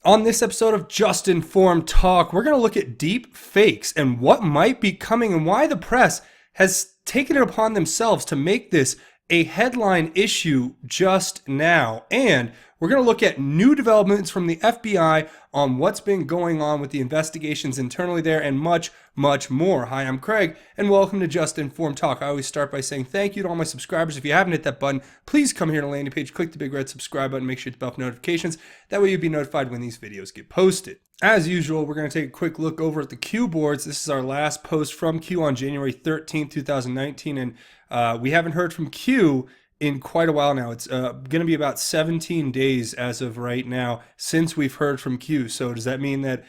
On this episode of Just Informed Talk, we're going to look at deep fakes and what might be coming and why the press has taken it upon themselves to make this a headline issue just now. And we're going to look at new developments from the FBI on what's been going on with the investigations internally there and much, much more. Hi, I'm Craig, and welcome to Just Informed Talk. I always start by saying thank you to all my subscribers. If you haven't hit that button, please come here to the landing page, click the big red subscribe button, make sure you hit the bell for notifications. That way you'll be notified when these videos get posted. As usual, we're going to take a quick look over at the Q boards. This is our last post from Q on January 13th, 2019, and we haven't heard from Q in quite a while now. It's going to be about 17 days as of right now since we've heard from Q. So does that mean that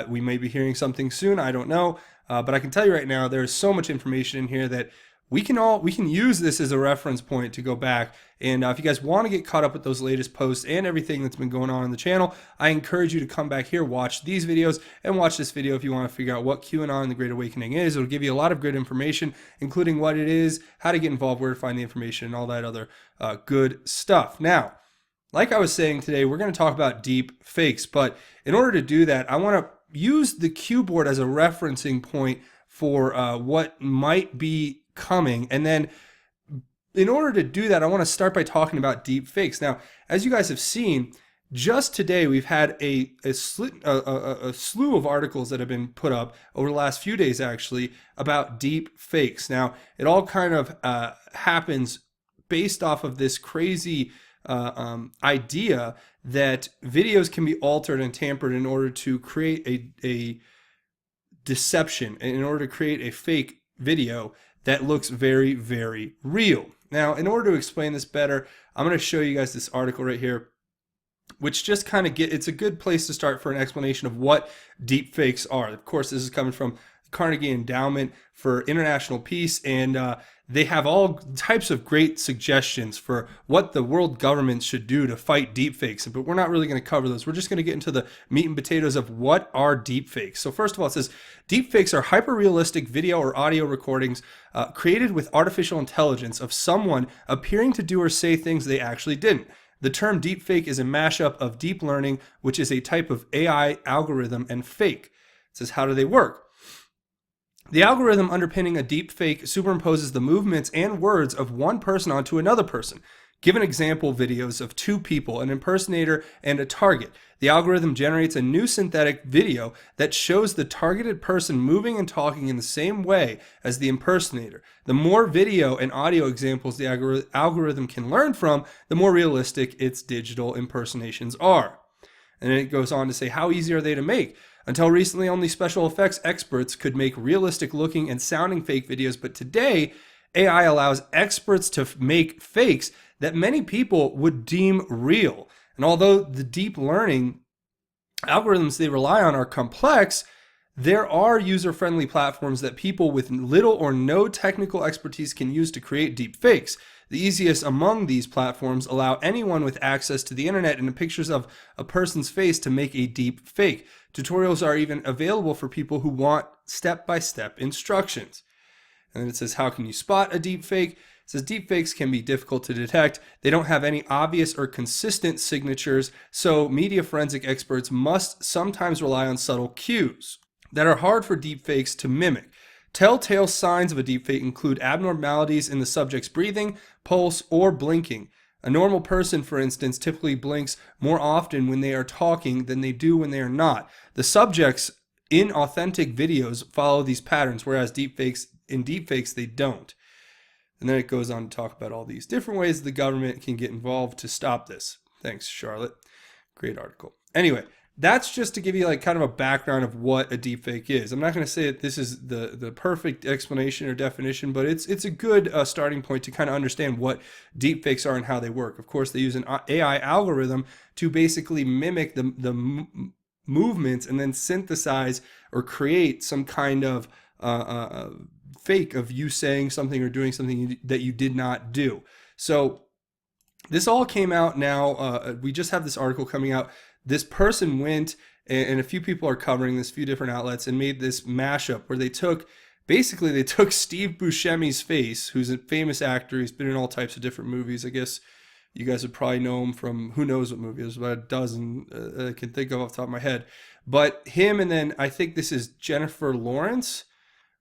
we may be hearing something soon? I don't know. But I can tell you right now, there's so much information in here that we can use this as a reference point to go back. And if you guys want to get caught up with those latest posts and everything that's been going on the channel, I encourage you to come back here, watch these videos, and watch this video if you want to figure out what QAnon and the Great Awakening is. It'll give you a lot of good information, including what it is, how to get involved, where to find the information, and all that other good stuff. Now, like I was saying today, we're going to talk about deep fakes. But in order to do that, I want to use the Q board as a referencing point for what might be coming. And then in order to do that, I want to start by talking about deep fakes. Now, as you guys have seen, just today we've had a slew of articles that have been put up over the last few days actually about deep fakes. Now, it all kind of happens based off of this crazy idea that videos can be altered and tampered in order to create a deception, and in order to create a fake video that looks very, very real. Now, in order to explain this better, I'm going to show you guys this article right here, which just kind of it's a good place to start for an explanation of what deep fakes are. Of course, this is coming from Carnegie Endowment for International Peace, and they have all types of great suggestions for what the world government should do to fight deepfakes. But we're not really going to cover those. We're just going to get into the meat and potatoes of what are deepfakes. So first of all, it says deepfakes are hyper-realistic video or audio recordings created with artificial intelligence of someone appearing to do or say things they actually didn't. The term deepfake is a mashup of deep learning, which is a type of AI algorithm, and fake. It says, how do they work? The algorithm underpinning a deepfake superimposes the movements and words of one person onto another person. Give an example videos of two people, an impersonator and a target. The algorithm generates a new synthetic video that shows the targeted person moving and talking in the same way as the impersonator. The more video and audio examples the algorithm can learn from, the more realistic its digital impersonations are. And then it goes on to say, how easy are they to make? Until recently, only special effects experts could make realistic looking and sounding fake videos, but today, AI allows experts to make fakes that many people would deem real. And although the deep learning algorithms they rely on are complex, there are user-friendly platforms that people with little or no technical expertise can use to create deep fakes. The easiest among these platforms allow anyone with access to the internet and the pictures of a person's face to make a deep fake. Tutorials are even available for people who want step-by-step instructions. And then it says, how can you spot a deep fake? It says deep fakes can be difficult to detect. They don't have any obvious or consistent signatures, so media forensic experts must sometimes rely on subtle cues that are hard for deep fakes to mimic. Telltale signs of a deepfake include abnormalities in the subject's breathing, pulse, or blinking. A normal person, for instance, typically blinks more often when they are talking than they do when they are not. The subjects in authentic videos follow these patterns, whereas in deepfakes they don't. And then it goes on to talk about all these different ways the government can get involved to stop this. Thanks, Charlotte. Great article. Anyway, that's just to give you like kind of a background of what a deepfake is. I'm not going to say that this is the perfect explanation or definition, but it's a good starting point to kind of understand what deepfakes are and how they work. Of course, they use an AI algorithm to basically mimic the movements and then synthesize or create some kind of fake of you saying something or doing something that you did not do. So this all came out now. We just have this article coming out. This person went, and a few people are covering this, few different outlets, and made this mashup where they took Steve Buscemi's face, who's a famous actor. He's been in all types of different movies. I guess You guys would probably know him from who knows what movie. There's about a dozen I can think of off the top of my head. But him, and then I think this is Jennifer Lawrence,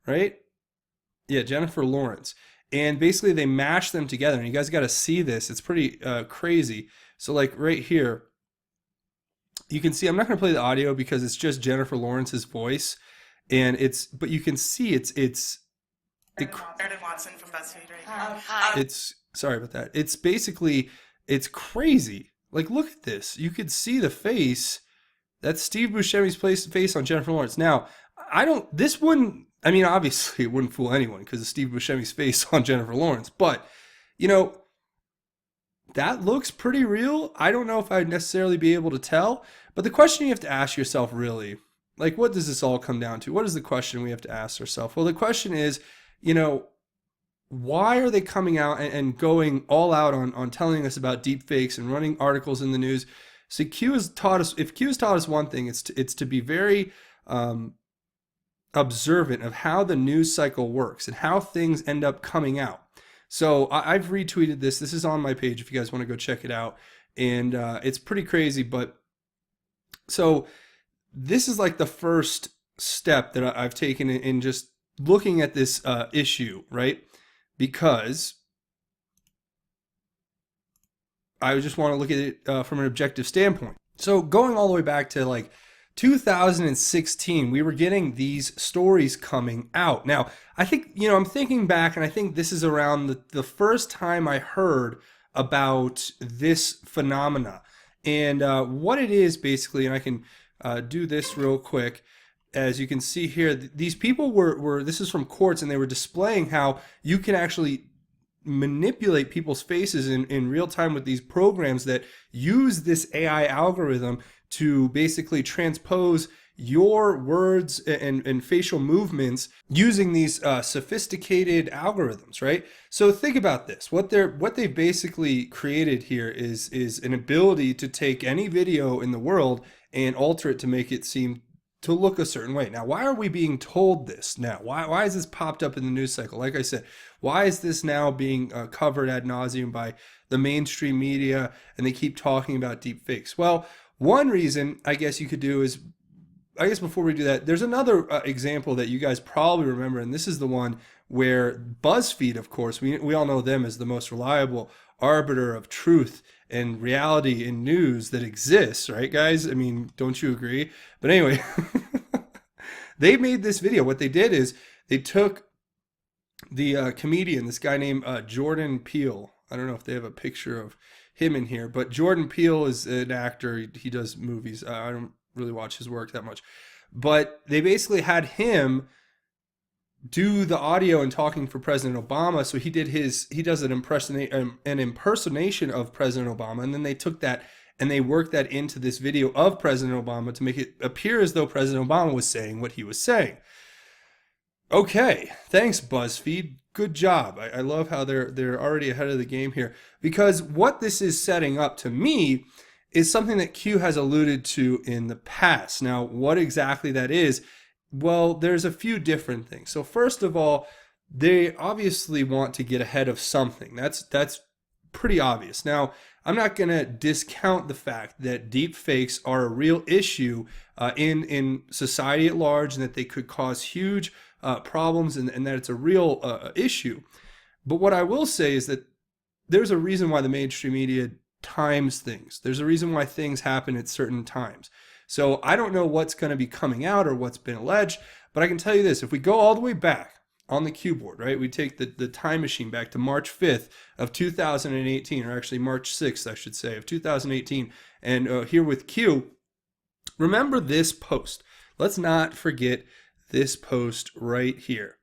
right? Yeah, Jennifer Lawrence. And basically they mash them together. And you guys got to see this. It's pretty crazy. So like right here, you can see, I'm not going to play the audio because it's just Jennifer Lawrence's voice. And but you can see Meredith Watson from BuzzFeed right here. it's, sorry about that. It's basically, it's crazy. Like, look at this. You could see the face. That's Steve Buscemi's face on Jennifer Lawrence. Now, I mean, obviously it wouldn't fool anyone because of Steve Buscemi's face on Jennifer Lawrence. But, you know, that looks pretty real. I don't know if I'd necessarily be able to tell. But the question you have to ask yourself really, like, what does this all come down to? What is the question we have to ask ourselves? Well, the question is, you know, why are they coming out and going all out on telling us about deep fakes and running articles in the news? So Q has taught us, if Q has taught us one thing, it's to be very observant of how the news cycle works and how things end up coming out. So I've retweeted this. This is on my page if you guys want to go check it out. And it's pretty crazy. But so this is like the first step that I've taken in just looking at this issue, right? Because I just want to look at it from an objective standpoint. So going all the way back to like 2016, we were getting these stories coming out. Now, I think, you know, I'm thinking back, and I think this is around the first time I heard about this phenomena. And what it is basically, and I can do this real quick. As you can see here, these people were this is from Quartz, and they were displaying how you can actually manipulate people's faces in real time with these programs that use this AI algorithm to basically transpose your words and facial movements using these sophisticated algorithms, right? So think about this. What they've basically created here is an ability to take any video in the world and alter it to make it seem to look a certain way. Now, why are we being told this now? Why is this popped up in the news cycle? Like I said, why is this now being covered ad nauseum by the mainstream media, and they keep talking about deep fakes? Well, one reason I guess you could do is, I guess before we do that, there's another example that you guys probably remember, and this is the one where BuzzFeed, of course, we all know them as the most reliable arbiter of truth and reality in news that exists, right, guys? I mean, don't you agree? But anyway, they made this video. What they did is they took the comedian, this guy named Jordan Peele. I don't know if they have a picture of him in here, but Jordan Peele is an actor. He does movies. I don't really watch his work that much. But they basically had him do the audio and talking for President Obama. So he does an impersonation of President Obama, and then they took that and they worked that into this video of President Obama to make it appear as though President Obama was saying what he was saying. Okay, thanks BuzzFeed. Good job. I love how they're already ahead of the game here, because what this is setting up to me is something that Q has alluded to in the past. Now, what exactly that is? Well, there's a few different things. So first of all, they obviously want to get ahead of something. That's pretty obvious. Now, I'm not going to discount the fact that deep fakes are a real issue in society at large, and that they could cause huge problems, and that it's a real issue. But what I will say is that there's a reason why the mainstream media times things. There's a reason why things happen at certain times. So I don't know what's going to be coming out or what's been alleged, but I can tell you this. If we go all the way back on the Q board, right, we take the time machine back to March 5th of 2018, or actually March 6th, I should say, of 2018, and here with Q, remember this post. Let's not forget this post right here.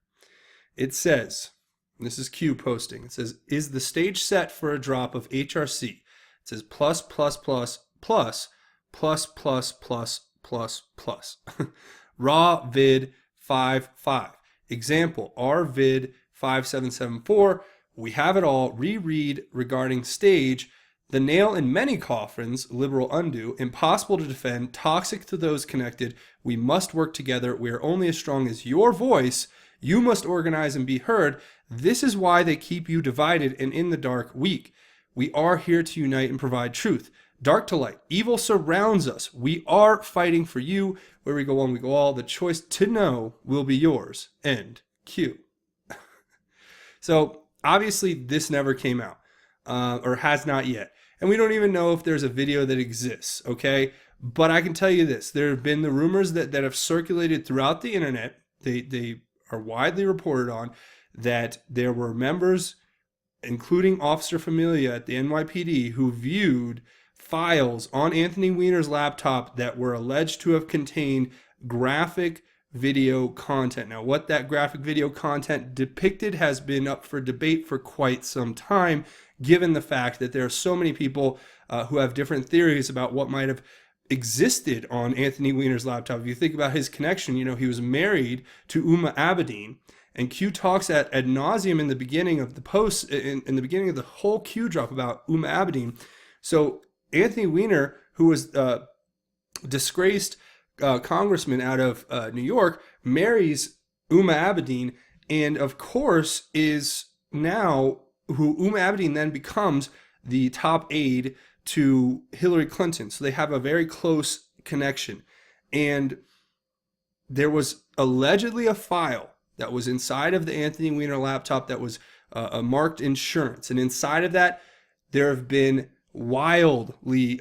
It says, this is Q posting, it says, is the stage set for a drop of HRC? It says plus, plus, plus, plus, plus, plus, plus, plus, plus. Raw vid 55. Example, rvid 5774. We have it all. Reread regarding stage. The nail in many coffins, liberal undo, impossible to defend, toxic to those connected. We must work together. We are only as strong as your voice. You must organize and be heard. This is why they keep you divided and in the dark, weak. We are here to unite and provide truth. Dark to light. Evil surrounds us. We are fighting for you. Where we go one, we go all. The choice to know will be yours. End. Q. So obviously this never came out, or has not yet. And we don't even know if there's a video that exists, okay? But I can tell you this. There have been the rumors that have circulated throughout the internet. They are widely reported on that there were members, including Officer Familia at the NYPD, who viewed files on Anthony Weiner's laptop that were alleged to have contained graphic video content. Now, what that graphic video content depicted has been up for debate for quite some time, given the fact that there are so many people who have different theories about what might have existed on Anthony Weiner's laptop. If you think about his connection, he was married to Uma Abedin, and Q talks ad nauseum in the beginning of the post, in the beginning of the whole Q drop about Uma Abedin. So Anthony Weiner, who was disgraced congressman out of New York, marries Uma Abedin, and of course is now who Uma Abedin then becomes the top aide to Hillary Clinton. So they have a very close connection. And there was allegedly a file that was inside of the Anthony Weiner laptop that was marked insurance. And inside of that, there have been wildly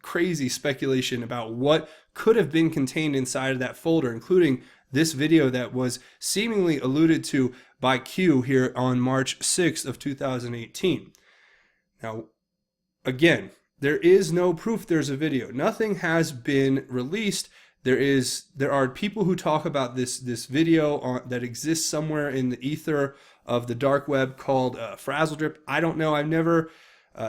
crazy speculation about what could have been contained inside of that folder, including this video that was seemingly alluded to by Q here on March 6th of 2018. Now, again, there is no proof there's a video. Nothing has been released. There are people who talk about this video that exists somewhere in the ether of the dark web called Frazzle Drip. I don't know. I've never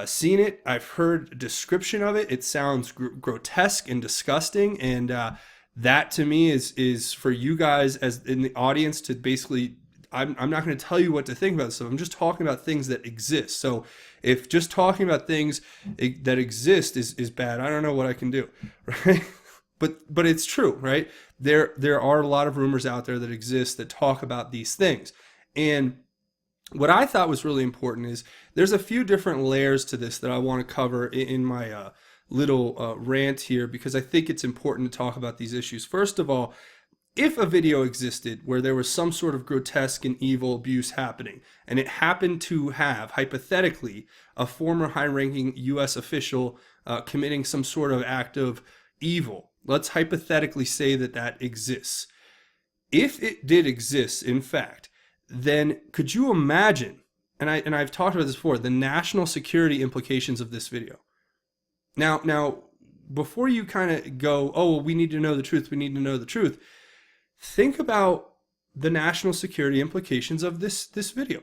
seen it. I've heard a description of it. It sounds grotesque and disgusting, and that to me is for you guys as in the audience to basically. I'm not going to tell you what to think about this stuff. I'm just talking about things that exist. So if just talking about things that exist is bad, I don't know what I can do, right? But it's true, right? There are a lot of rumors out there that exist that talk about these things. And what I thought was really important is there's a few different layers to this that I want to cover in my little rant here, because I think it's important to talk about these issues. First of all, if a video existed where there was some sort of grotesque and evil abuse happening, and it happened to have, hypothetically, a former high-ranking U.S. official committing some sort of act of evil, let's hypothetically say that exists. If it did exist, in fact, then could you imagine, and I've talked about this before, the national security implications of this video? Now, before you kind of go, oh, well, we need to know the truth, think about the national security implications of this video.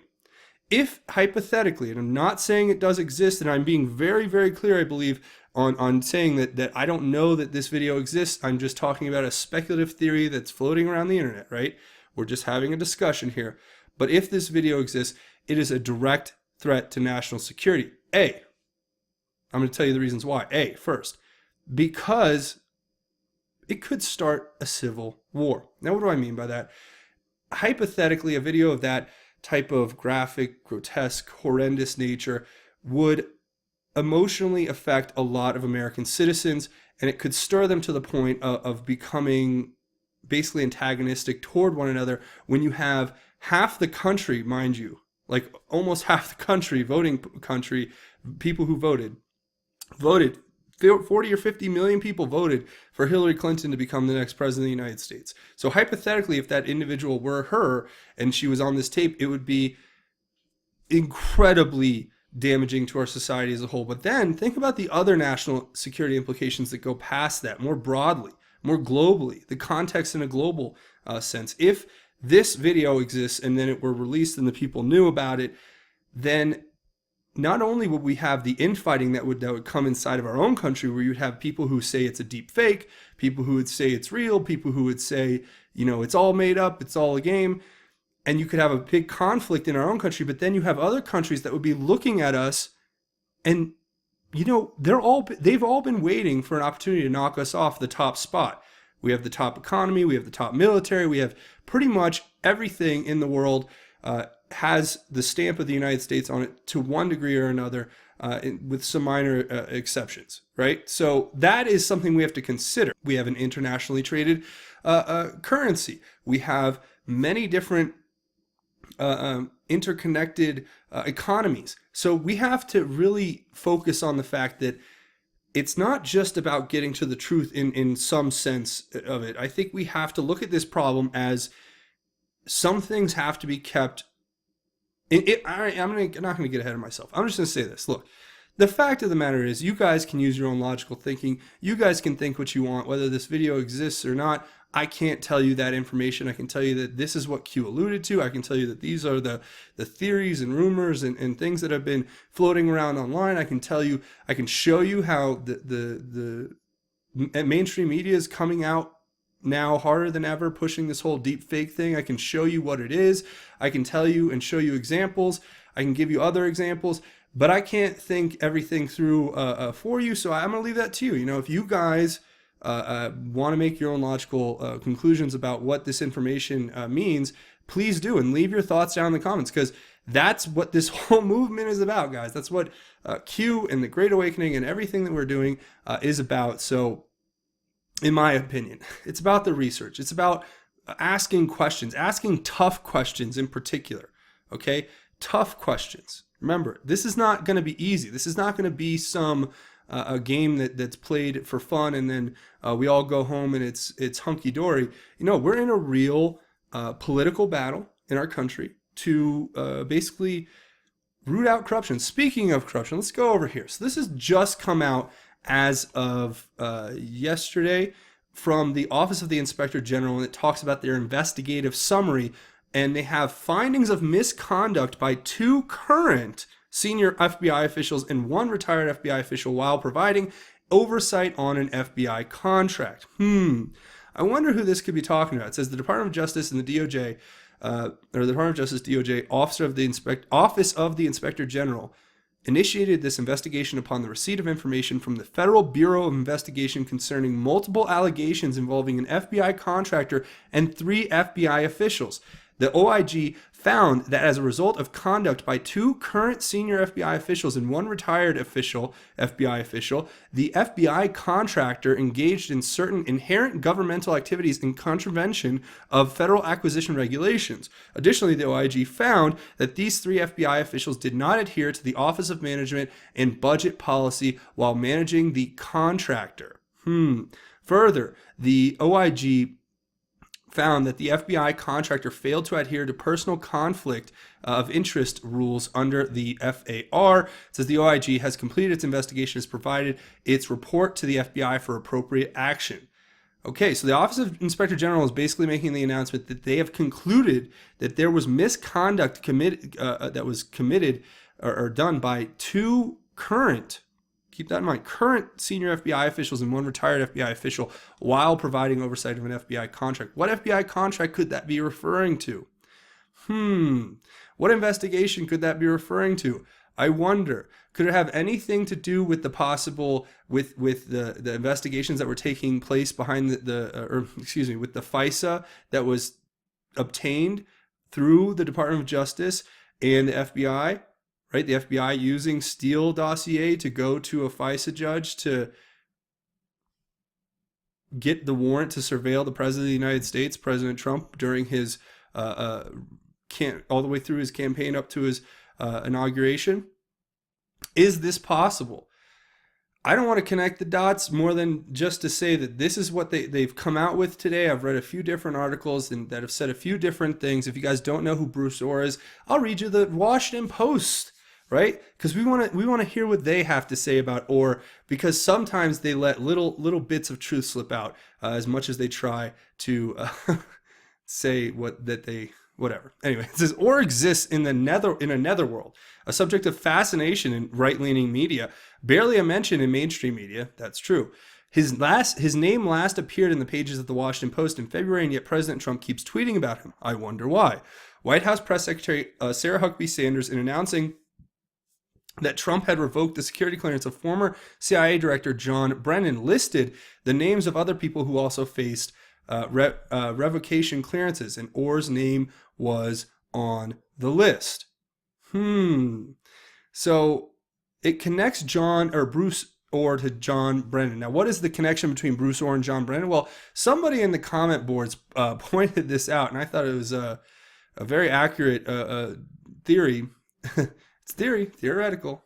If hypothetically, and I'm not saying it does exist, and I'm being very, very clear, I believe, on saying that I don't know that this video exists. I'm just talking about a speculative theory that's floating around the internet, right? We're just having a discussion here. But if this video exists, it is a direct threat to national security. I'm going to tell you the reasons why. First, because it could start a civil war. Now, what do I mean by that? Hypothetically, a video of that type of graphic, grotesque, horrendous nature would emotionally affect a lot of American citizens, and it could stir them to the point of becoming basically antagonistic toward one another when you have half the country, mind you, like almost half the country, voting country, people who voted, 40 or 50 million people voted for Hillary Clinton to become the next president of the United States. So hypothetically, if that individual were her and she was on this tape, it would be incredibly damaging to our society as a whole. But then think about the other national security implications that go past that, more broadly, more globally, the context in a global sense. If this video exists and then it were released and the people knew about it, then not only would we have the infighting that would come inside of our own country, where you'd have people who say it's a deep fake, people who would say it's real, people who would say, it's all made up, it's all a game, and you could have a big conflict in our own country. But then you have other countries that would be looking at us, and they've all been waiting for an opportunity to knock us off the top spot. We have the top economy, we have the top military, we have pretty much everything in the world has the stamp of the United States on it to one degree or another, with some minor exceptions, right? So that is something we have to consider. We have an internationally traded currency. We have many different interconnected economies. So we have to really focus on the fact that it's not just about getting to the truth in some sense of it. I think we have to look at this problem as some things have to be kept. I'm not going to get ahead of myself. I'm just going to say this. Look, the fact of the matter is you guys can use your own logical thinking. You guys can think what you want, whether this video exists or not. I can't tell you that information. I can tell you that this is what Q alluded to. I can tell you that these are the theories and rumors and things that have been floating around online. I can tell you, I can show you how the mainstream media is coming out now harder than ever, pushing this whole deep fake thing. I can show you what it is. I can tell you and show you examples. I can give you other examples, but I can't think everything through for you. So I'm going to leave that to you. You know, if you guys want to make your own logical conclusions about what this information means, please do, and leave your thoughts down in the comments, because that's what this whole movement is about, guys. That's what Q and the Great Awakening and everything that we're doing is about. So in my opinion, it's about the research. It's about asking questions, asking tough questions in particular, okay? Tough questions. Remember, this is not going to be easy. This is not going to be some a game that's played for fun and then we all go home and it's hunky-dory. You know, we're in a real political battle in our country to basically root out corruption. Speaking of corruption, let's go over here. So this has just come out as of yesterday from the Office of the Inspector General, and it talks about their investigative summary, and they have findings of misconduct by 2 current senior FBI officials and 1 retired FBI official while providing oversight on an FBI contract. I wonder who this could be talking about. It says the Department of Justice and the DOJ, or the Department of Justice, DOJ, Office of the Inspector General, initiated this investigation upon the receipt of information from the Federal Bureau of Investigation concerning multiple allegations involving an FBI contractor and 3 FBI officials. The OIG found that as a result of conduct by 2 current senior FBI officials and 1 retired FBI official, the FBI contractor engaged in certain inherent governmental activities in contravention of federal acquisition regulations. Additionally, the OIG found that these 3 FBI officials did not adhere to the Office of Management and Budget Policy while managing the contractor. Further, the OIG found that the FBI contractor failed to adhere to personal conflict of interest rules under the FAR. It says the OIG has completed its investigation, has provided its report to the FBI for appropriate action. Okay, so the Office of Inspector General is basically making the announcement that they have concluded that there was misconduct committed that was committed or done by 2 current, keep that in mind, current senior FBI officials and 1 retired FBI official while providing oversight of an FBI contract. What FBI contract could that be referring to? What investigation could that be referring to? I wonder. Could it have anything to do with the possible, with the investigations that were taking place behind with the FISA that was obtained through the Department of Justice and the FBI? Right, the FBI using Steele dossier to go to a FISA judge to get the warrant to surveil the President of the United States, President Trump, during his all the way through his campaign up to his inauguration. Is this possible? I don't want to connect the dots more than just to say that this is what they've come out with today. I've read a few different articles that have said a few different things. If you guys don't know who Bruce Orr is, I'll read you the Washington Post. Right? Because we want to hear what they have to say about Orr, because sometimes they let little bits of truth slip out as much as they try to say whatever. Anyway, it says Orr exists in a netherworld, a subject of fascination in right-leaning media, barely a mention in mainstream media. That's true. His name last appeared in the pages of the Washington Post in February, and yet President Trump keeps tweeting about him. I wonder why. White House Press Secretary Sarah Huckabee Sanders, in announcing that Trump had revoked the security clearance of former CIA Director John Brennan, listed the names of other people who also faced revocation clearances, and Orr's name was on the list. So it connects Bruce Orr to John Brennan. Now, what is the connection between Bruce Orr and John Brennan? Well, somebody in the comment boards pointed this out, and I thought it was a very accurate theory. It's theoretical.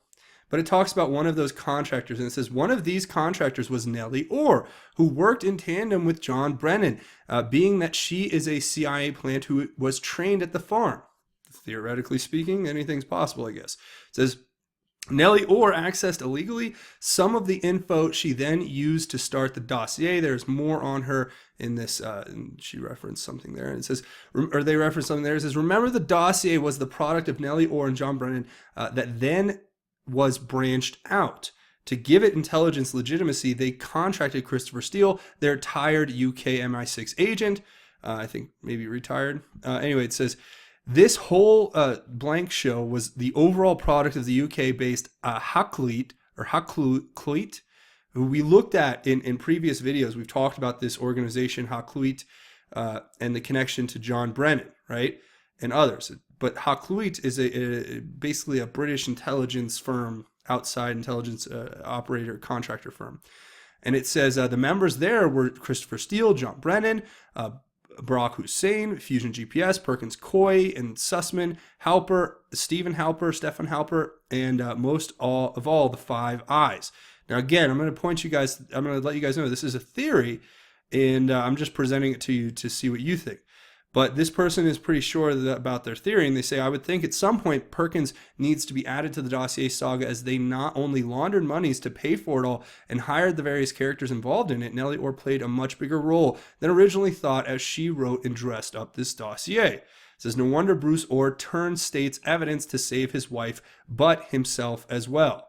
But it talks about one of those contractors, and it says one of these contractors was Nellie Orr, who worked in tandem with John Brennan, being that she is a CIA plant who was trained at the farm. Theoretically speaking, anything's possible, I guess. It says Nellie Orr accessed illegally some of the info she then used to start the dossier. There's more on her in this. And she referenced something there. And it says, or they referenced something there. It says, remember the dossier was the product of Nellie Orr and John Brennan that then was branched out. To give it intelligence legitimacy, they contracted Christopher Steele, their tired UK MI6 agent. I think maybe retired. Anyway, it says, this whole blank show was the overall product of the UK-based Hakluyt, who we looked at in previous videos. We've talked about this organization, Hakluyt, and the connection to John Brennan, right, and others. But Hakluyt is basically a British intelligence firm, outside intelligence operator, contractor firm. And it says the members there were Christopher Steele, John Brennan, Barack Hussein, Fusion GPS, Perkins Coie, and Sussman, Halper, Stephen Halper, and most of all, the Five Eyes. Now, again, I'm going to let you guys know this is a theory, and I'm just presenting it to you to see what you think. But this person is pretty sure about their theory, and they say, I would think at some point Perkins needs to be added to the dossier saga, as they not only laundered monies to pay for it all and hired the various characters involved in it. Nellie Orr played a much bigger role than originally thought as she wrote and dressed up this dossier. It says, no wonder Bruce Orr turned state's evidence to save his wife, but himself as well.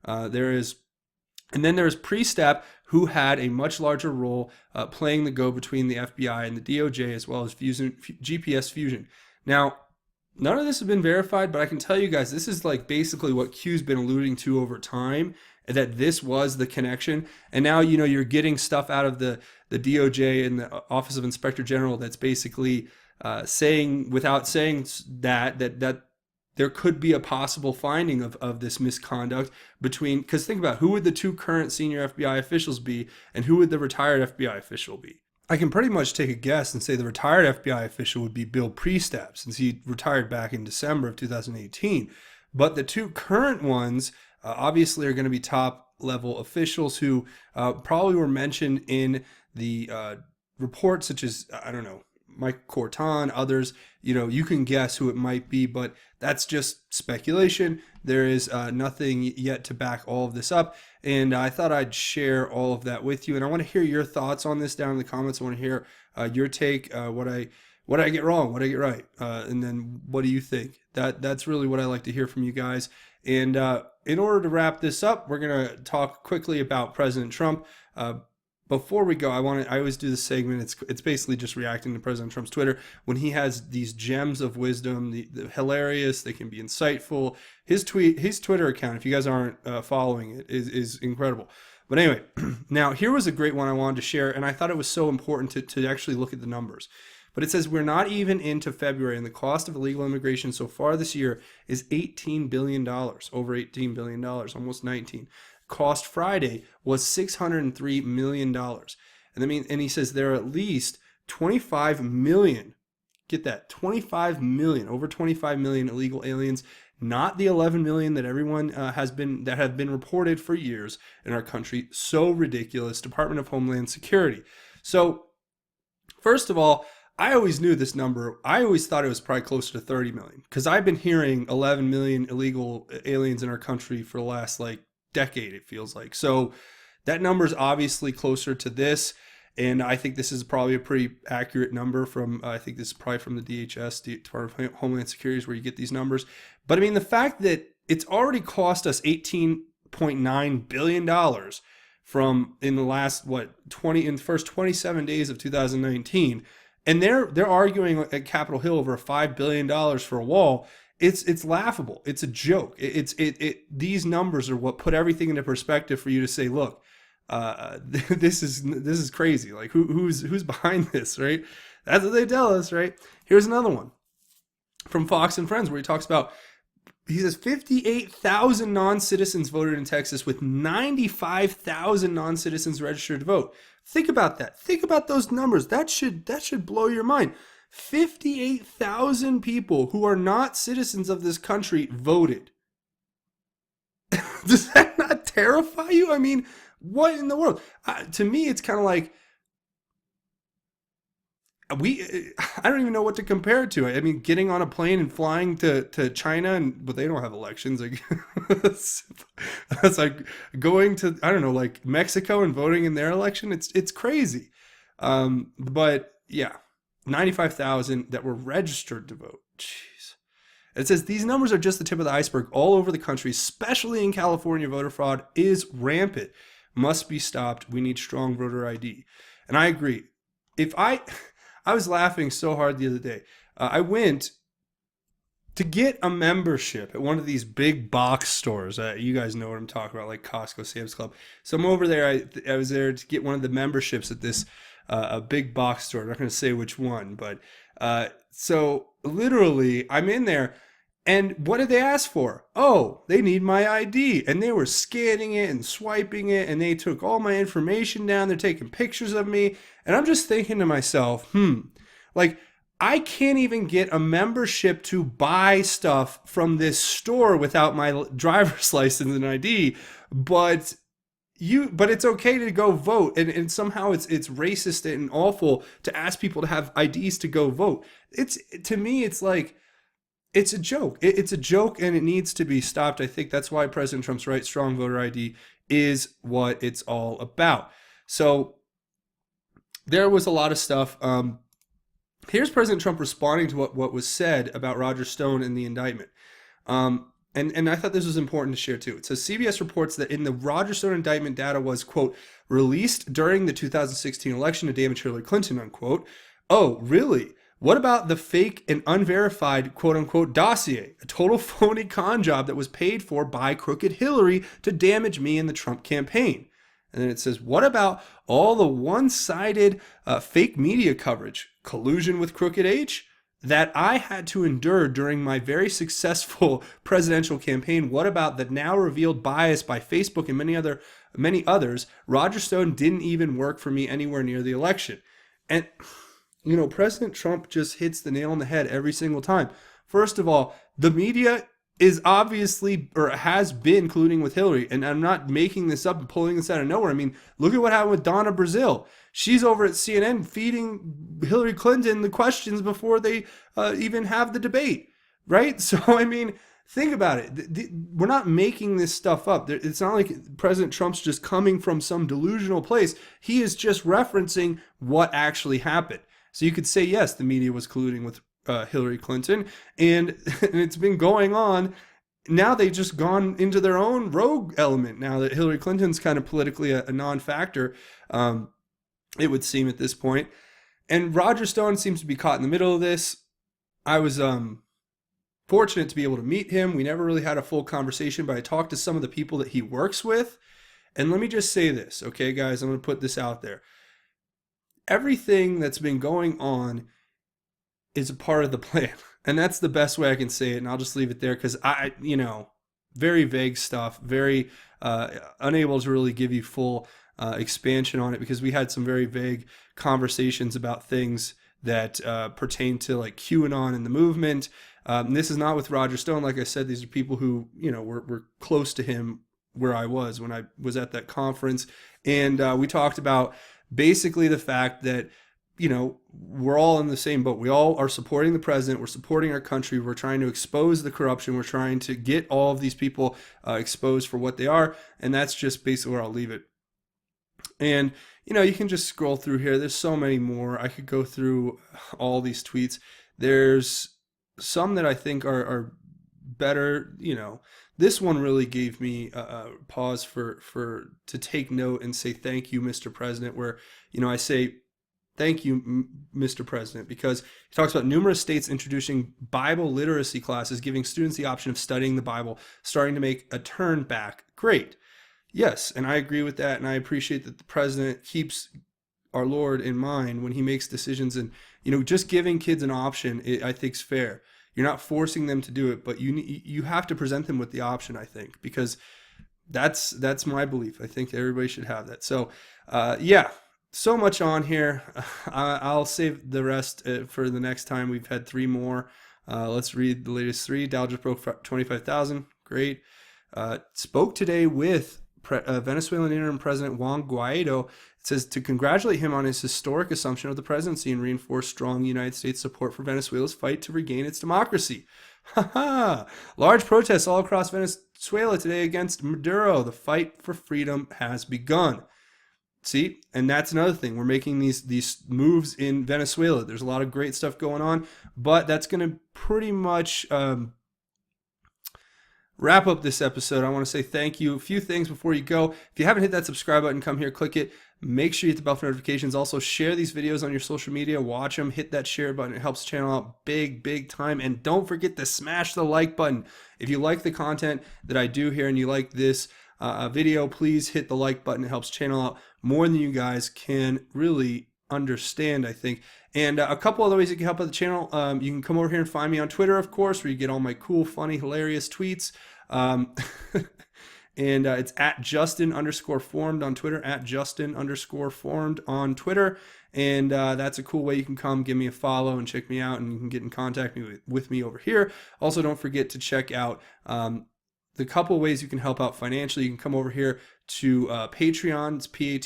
And then there's Priestap, who had a much larger role playing the go between the FBI and the DOJ, as well as GPS Fusion. Now, none of this has been verified, but I can tell you guys, this is like basically what Q's been alluding to over time, that this was the connection. And now, you're getting stuff out of the DOJ and the Office of Inspector General that's basically saying, without saying that there could be a possible finding of this misconduct between, because think about who would the two current senior FBI officials be and who would the retired FBI official be. I can pretty much take a guess and say the retired FBI official would be Bill Priestap, since he retired back in December of 2018. But the two current ones obviously are going to be top level officials who probably were mentioned in the report, such as, I don't know, Mike Corton, others. You can guess who it might be, but that's just speculation. There is nothing yet to back all of this up, and I thought I'd share all of that with you. And I want to hear your thoughts on this down in the comments. I want to hear your take, what I get wrong, what I get right, and then what do you think? That's really what I like to hear from you guys. And in order to wrap this up, we're gonna talk quickly about President Trump. Before we go, I always do this segment. It's basically just reacting to President Trump's Twitter when he has these gems of wisdom, the hilarious, they can be insightful. His Twitter account, if you guys aren't following it, is incredible. But anyway, now here was a great one I wanted to share, and I thought it was so important to actually look at the numbers. But it says we're not even into February, and the cost of illegal immigration so far this year is $18 billion, over $18 billion, almost 19. Cost Friday was $603 million. And he says there are at least 25 million, get that, 25 million, over 25 million illegal aliens, not the 11 million that everyone have been reported for years in our country. So ridiculous. Department of Homeland Security. So first of all, I always knew this number. I always thought it was probably closer to 30 million, because I've been hearing 11 million illegal aliens in our country for the last decade, it feels like. So that number is obviously closer to this, and I think this is probably a pretty accurate number from, I think this is probably from the DHS, the Department of Homeland Security, where you get these numbers. But I mean, the fact that it's already cost us $18.9 billion from in the last, in the first 27 days of 2019, and they're arguing at Capitol Hill over $5 billion for a wall. It's laughable. It's a joke. These numbers are what put everything into perspective for you to say, look, this is crazy. Like who's behind this, right? That's what they tell us, right? Here's another one. from Fox and Friends, where he talks about, he says 58,000 non-citizens voted in Texas with 95,000 non-citizens registered to vote. Think about that. Think about those numbers. That should blow your mind. 58,000 people who are not citizens of this country voted. Does that not terrify you? I mean, what in the world? To me, it's kind of like, I don't even know what to compare it to. I mean, getting on a plane and flying to China, but they don't have elections. Like, that's like going to, I don't know, like Mexico and voting in their election. It's crazy. But yeah, 95,000 that were registered to vote. Jeez. It says these numbers are just the tip of the iceberg. All over the country, especially in California, voter fraud is rampant. Must be stopped. We need strong voter ID. And I agree. I was laughing so hard the other day. I went to get a membership at one of these big box stores. You guys know what I'm talking about, like Costco, Sam's Club. So I'm over there. I was there to get one of the memberships at this a big box store. I'm not going to say which one, but so literally I'm in there. And what did they ask for? Oh, they need my ID. And they were scanning it and swiping it, and they took all my information down. They're taking pictures of me. And I'm just thinking to myself, like, I can't even get a membership to buy stuff from this store without my driver's license and ID. But it's okay to go vote. And somehow it's racist and awful to ask people to have IDs to go vote. To me, it's like, it's a joke. It's a joke, and it needs to be stopped. I think that's why President Trump's right, strong voter ID, is what it's all about. So there was a lot of stuff. Here's President Trump responding to what was said about Roger Stone in the indictment. And I thought this was important to share too. It says CBS reports that in the Roger Stone indictment, data was, quote, released during the 2016 election to damage Hillary Clinton, unquote. Oh, really? What about the fake and unverified, quote-unquote, dossier, a total phony con job that was paid for by crooked Hillary to damage me in the Trump campaign? And then it says, what about all the one-sided fake media coverage, collusion with Crooked H, that I had to endure during my very successful presidential campaign? What about the now revealed bias by Facebook and many others? Roger Stone didn't even work for me anywhere near the election. And you know, President Trump just hits the nail on the head every single time. First of all, the media is obviously, or has been, colluding with Hillary. And I'm not making this up and pulling this out of nowhere. I mean, look at what happened with Donna Brazile. She's over at CNN feeding Hillary Clinton the questions before they even have the debate, right? So, I mean, think about it. We're not making this stuff up. It's not like President Trump's just coming from some delusional place. He is just referencing what actually happened. So you could say, yes, the media was colluding with Hillary Clinton, and it's been going on. Now they've just gone into their own rogue element now that Hillary Clinton's kind of politically a non-factor, it would seem at this point. And Roger Stone seems to be caught in the middle of this. I was fortunate to be able to meet him. We never really had a full conversation, but I talked to some of the people that he works with. And let me just say this, okay, guys? I'm going to put this out there. Everything that's been going on is a part of the plan. And that's the best way I can say it. And I'll just leave it there because very vague stuff, very unable to really give you full expansion on it because we had some very vague conversations about things that pertain to like QAnon and the movement. This is not with Roger Stone. Like I said, these are people who, were close to him where I was when I was at that conference. And we talked about basically the fact that, we're all in the same boat. We all are supporting the president. We're supporting our country. We're trying to expose the corruption. We're trying to get all of these people exposed for what they are. And that's just basically where I'll leave it. And, you can just scroll through here. There's so many more. I could go through all these tweets. There's some that I think are better. This one really gave me a pause to take note and say thank you, Mr. President, where, I say thank you, Mr. President, because he talks about numerous states introducing Bible literacy classes, giving students the option of studying the Bible, starting to make a turn back. Great. Yes, and I agree with that, and I appreciate that the president keeps our Lord in mind when he makes decisions, and, just giving kids an option, I think is fair. You're not forcing them to do it, but you have to present them with the option, I think, because that's my belief. I think everybody should have that. So, yeah, so much on here. I'll save the rest for the next time. We've had 3 more. Let's read the latest 3. Dow just broke 25,000. Great. Spoke today with Venezuelan interim president Juan Guaido. It says to congratulate him on his historic assumption of the presidency and reinforce strong United States support for Venezuela's fight to regain its democracy. Large protests all across Venezuela today against Maduro. The fight for freedom has begun. See, and that's another thing. We're making these moves in Venezuela. There's a lot of great stuff going on, but that's going to pretty much wrap up this episode. I want to say thank you. A few things before you go. If you haven't hit that subscribe button, come here, click it. Make sure you hit the bell for notifications. Also, share these videos on your social media. Watch them. Hit that share button. It helps the channel out big time. And don't forget to smash the like button. If you like the content that I do here and you like this video, please hit the like button. It helps the channel out more than you guys can really understand, I think. And a couple other ways you can help out the channel. You can come over here and find me on Twitter, of course, where you get all my cool, funny, hilarious tweets. And it's at Justin_formed on Twitter, at Justin_formed on Twitter. And that's a cool way you can come give me a follow and check me out, and you can get in contact with me over here. Also, don't forget to check out the couple ways you can help out financially. You can come over here to Patreon. It's patreon.com.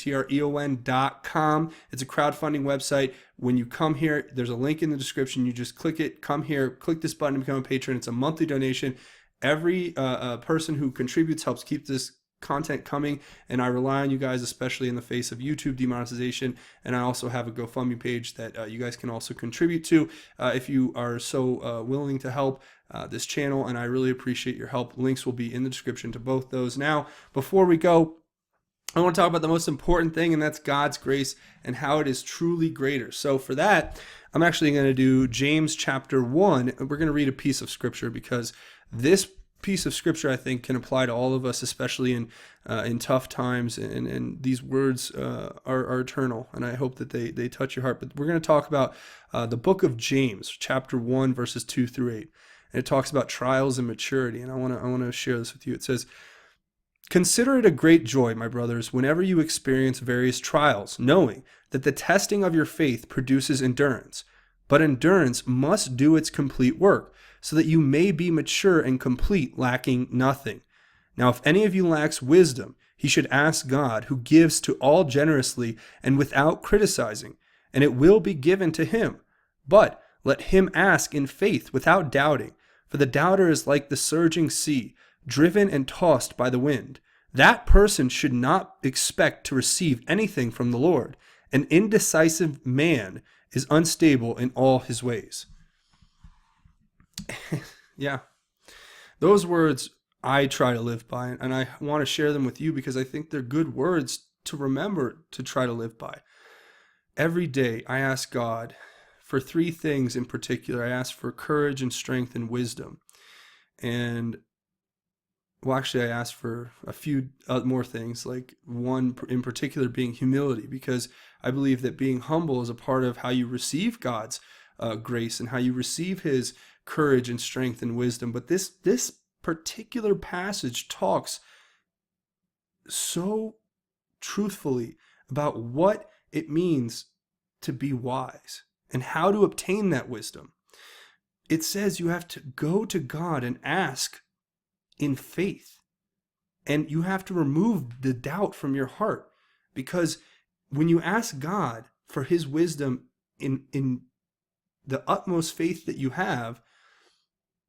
It's a crowdfunding website. When you come here, there's a link in the description. You just click it, come here, click this button to become a patron. It's a monthly donation. Every person who contributes helps keep this content coming, and I rely on you guys, especially in the face of YouTube demonetization. And I also have a GoFundMe page that you guys can also contribute to if you are so willing to help this channel, and I really appreciate your help. Links will be in the description to both those. Now, before we go, I want to talk about the most important thing, and that's God's grace and how it is truly greater. So for that, I'm actually going to do James chapter 1. We're going to read a piece of scripture because this piece of scripture, I think, can apply to all of us, especially in tough times. And these words are eternal, and I hope that they touch your heart. But we're going to talk about the book of James, chapter 1, verses 2 through 8. And it talks about trials and maturity, and I want to share this with you. It says, "Consider it a great joy, my brothers, whenever you experience various trials, knowing that the testing of your faith produces endurance. But endurance must do its complete work, so that you may be mature and complete, lacking nothing. Now, if any of you lacks wisdom, he should ask God, who gives to all generously and without criticizing, and it will be given to him. But let him ask in faith without doubting, for the doubter is like the surging sea, driven and tossed by the wind. That person should not expect to receive anything from the Lord. An indecisive man is unstable in all his ways." Yeah, those words I try to live by, and I want to share them with you because I think they're good words to remember to try to live by. Every day I ask God for 3 things in particular. I ask for courage and strength and wisdom. And well, actually, I ask for a few more things, like one in particular being humility, because I believe that being humble is a part of how you receive God's grace and how you receive his courage and strength and wisdom. But this particular passage talks so truthfully about what it means to be wise and how to obtain that wisdom. It says you have to go to God and ask in faith, and you have to remove the doubt from your heart, because when you ask God for his wisdom in the utmost faith that you have,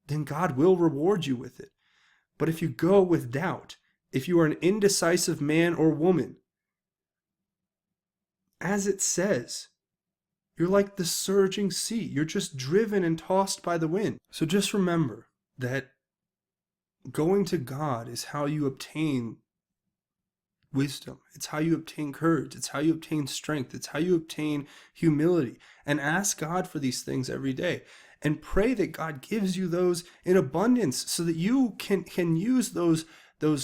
then God will reward you with it. But if you go with doubt, if you are an indecisive man or woman, as it says, you're like the surging sea. You're just driven and tossed by the wind. So just remember that going to God is how you obtain wisdom. It's how you obtain courage. It's how you obtain strength. It's how you obtain humility. And ask God for these things every day. And pray that God gives you those in abundance so that you can use those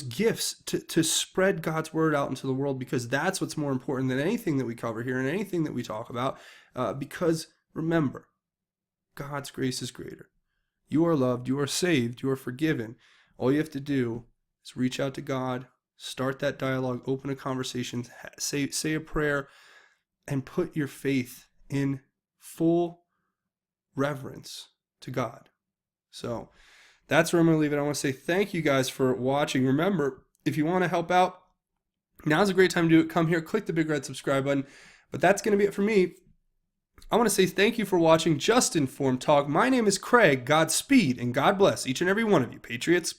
gifts to spread God's word out into the world, because that's what's more important than anything that we cover here and anything that we talk about. Because remember, God's grace is greater. You are loved, you are saved, you are forgiven. All you have to do is reach out to God, start that dialogue, open a conversation, say a prayer, and put your faith in full reverence to God. So that's where I'm going to leave it. I want to say thank you guys for watching. Remember, if you want to help out, now's a great time to do it. Come here, click the big red subscribe button. But that's going to be it for me. I want to say thank you for watching Just Informed Talk. My name is Craig. Godspeed and God bless each and every one of you, Patriots.